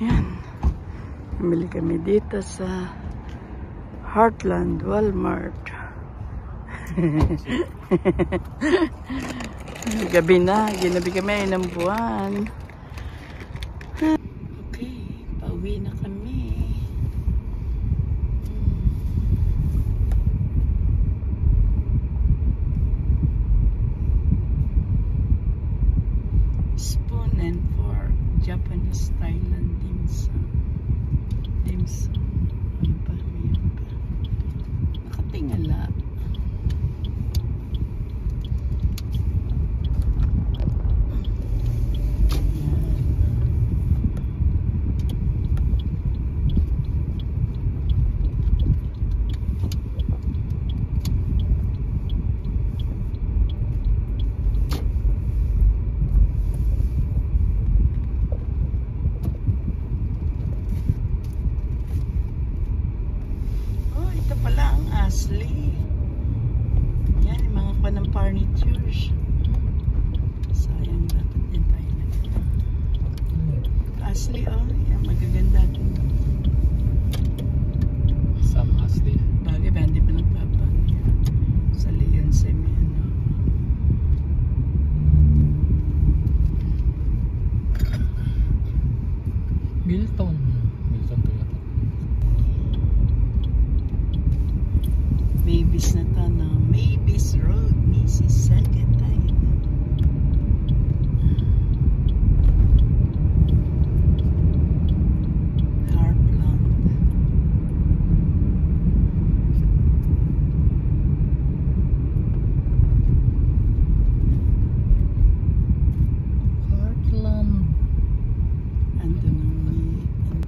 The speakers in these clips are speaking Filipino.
Yan. Namili kami dito sa Heartland Walmart. Gabi na. Ginabi kami ng buwan. Okay. Pauwi na kami. Spoon and fork. Japanese Thailand dim sum. Dim sum. Ano pa? Mayroon pa. Nakatingala. Ashley. Yan, yung mga panang furnitures. Sayang, dapat din tayo na. Ashley, oh. Yan, magaganda din. Sam Ashley. Bagay ba, hindi pa nagpapang. Sa Leon Semeno. Milton. Milton Toyota. Maybes na to, no? Maybes Road, Mississauga tayo. Heartland. Heartland. Andun ang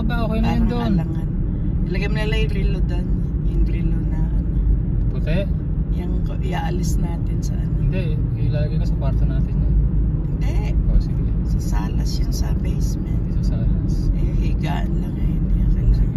ba? Okay na yun Parang doon. alangan. Ilagay mo nila yung relo doon. Yung relo na ano. Puti? Yung iaalis natin sa ano. Hindi, ilalagay ka sa kwarto natin yun. Hindi. O sige, Sa salas yun sa basement. isa sa alas. Eh, higaan lang eh. Hindi na kailangan.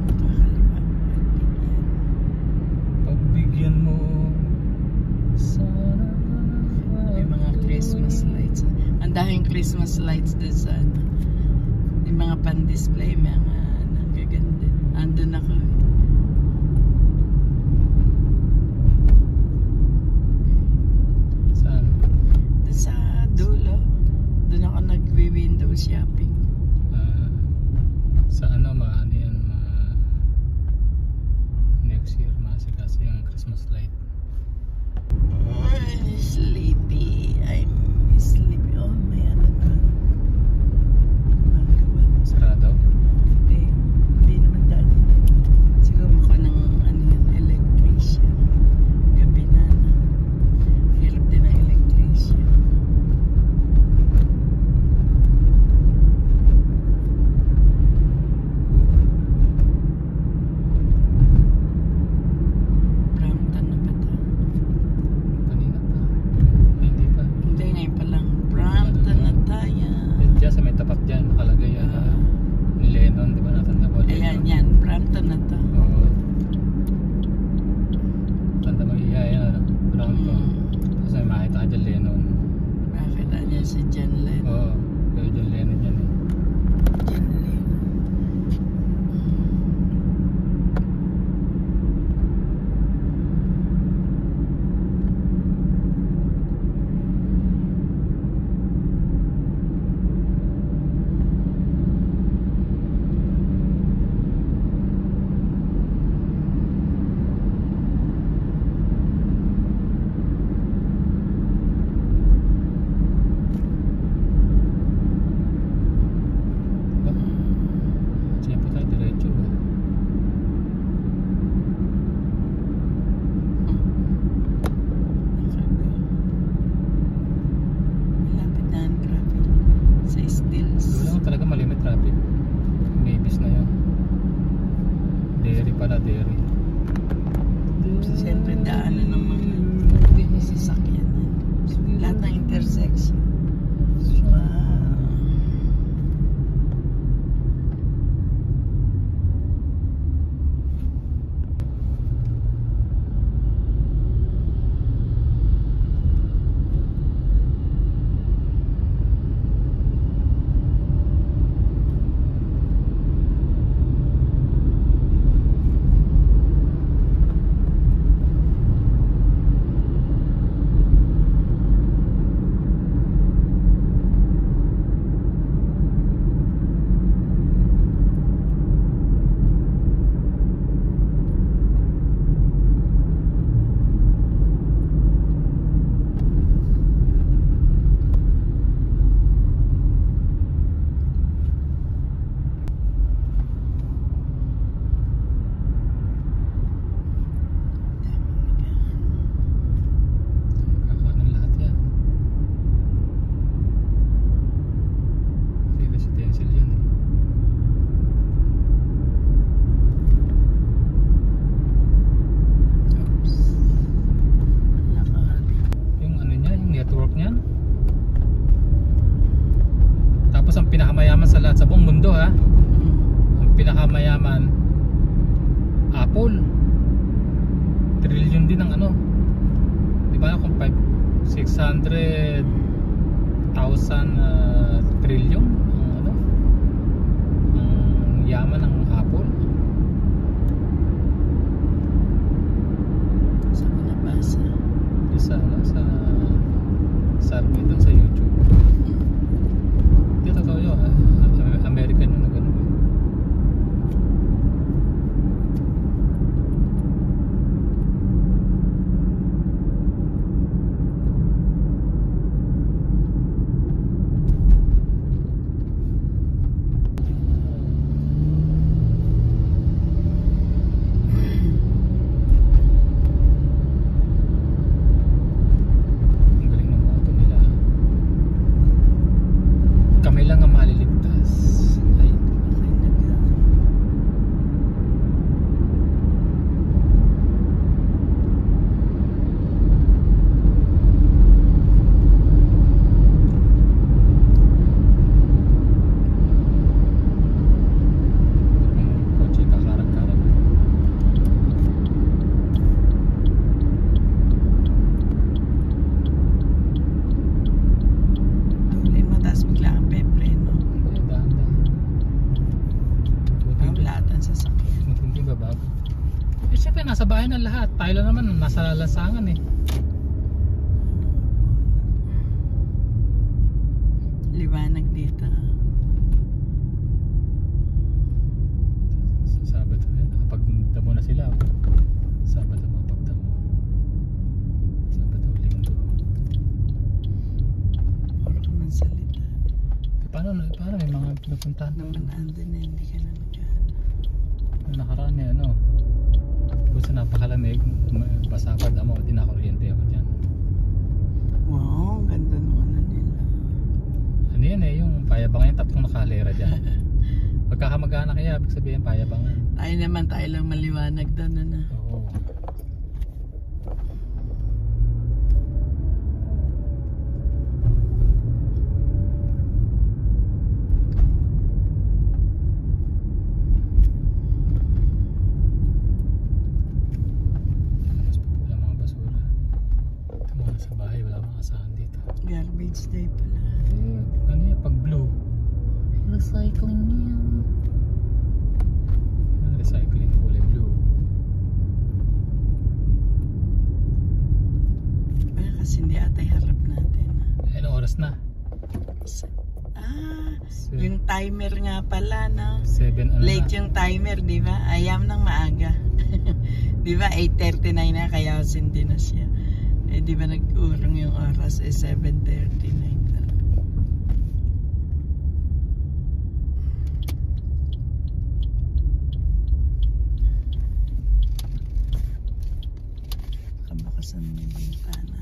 Kakaliwa. Pagbigyan mo sana. May mga Christmas lights. Ang daming Christmas lights doon sa ano. Yung mga pan-display, mga nanggaganda. Andun ako. Saan? Doon sa dulo. Doon ako nag-window shopping. Sa ano, ano yan, next year masikaso yung Christmas light. I'm sleepy. I'm sleepy. Oh, may ano na. Magawa. Sarado? Hindi naman daan. Siguro ako ng ano yan, electrician. Gabi na. Hirap din ang electrician. Brampton na ba ito? Kanina pa. Ay, hindi pa. Hindi, ngayon pa lang. Brampton na tayo. Diyan sa may tapat dyan, nakalagay yan. Ni Lennon, di ba natanda ko? Ayan, yan. Brampton na to. Oo. Tanda mo yan, ano? Brownton. Tapos may makita ka dyan, Lennon. Makita niya si John Lennon. Oo. Kaya dyan Lennon yan eh. John Lennon. Diba? Siyempre tayo, diretso. Malapit na ang traffic sa Stills. Doon lang talaga malimit traffic. Maybes na yun. Dairy pala, dairy. Siyempre daanan ng mga sasakyan yan. Lahat ng intersection. Wow. Kakanan lahat yan. Kasi residential yan eh. Oops. Nakakabit. Yung ano niya, yung network niya. Tapos ang pinakamayaman sa lahat sa buong mundo ha. Ang pinakamayaman Apple. Trillion din ang ano. Di ba kung 600,000 trillion ang ano. Ang yaman ng Apple. Sa mga basa. Isa ano, sa survey doon sa YouTube. Hindi totoo yun. American yun na ganun. lahat. Tayo lang naman nasa lasangan eh. Liwanag dito. Sabado yan. Nakapagdamo na sila. Sabado mapagdamo. Sabado, linggo. Puro ka man salita. Paano may mga pinupuntahan Naman andun na hindi ka na nagkaan. nakaraan eh, ano. Kung sa napakalamig, pasapad mo, di na kuryente ako dyan. Wow, ganda naman na nila. Ano yan eh, yung payabangan yung tatlong nakalera dyan. Pagkakamag-anak kaya, ibig sabihin payabangan. Tayo naman, tayo lang maliwanag doon na. Oo. Wala mga basura. Ito mga sa bahay, wala mga asahan dito. Garbage day pala. Eh, ano yan, pag blue. Recycling niya. Recycling, kulay blue. Kaya kasi hindi atay harap natin. Ano oras na? Yung timer nga pala, no? 7 ano Late na? yung timer, di ba? Ayam ng maaga. Di ba? 8:39 na, kaya hindi na siya. Eh, di ba nag-urong yung oras? 7:39 pala. Kabakasan mo yung bintana.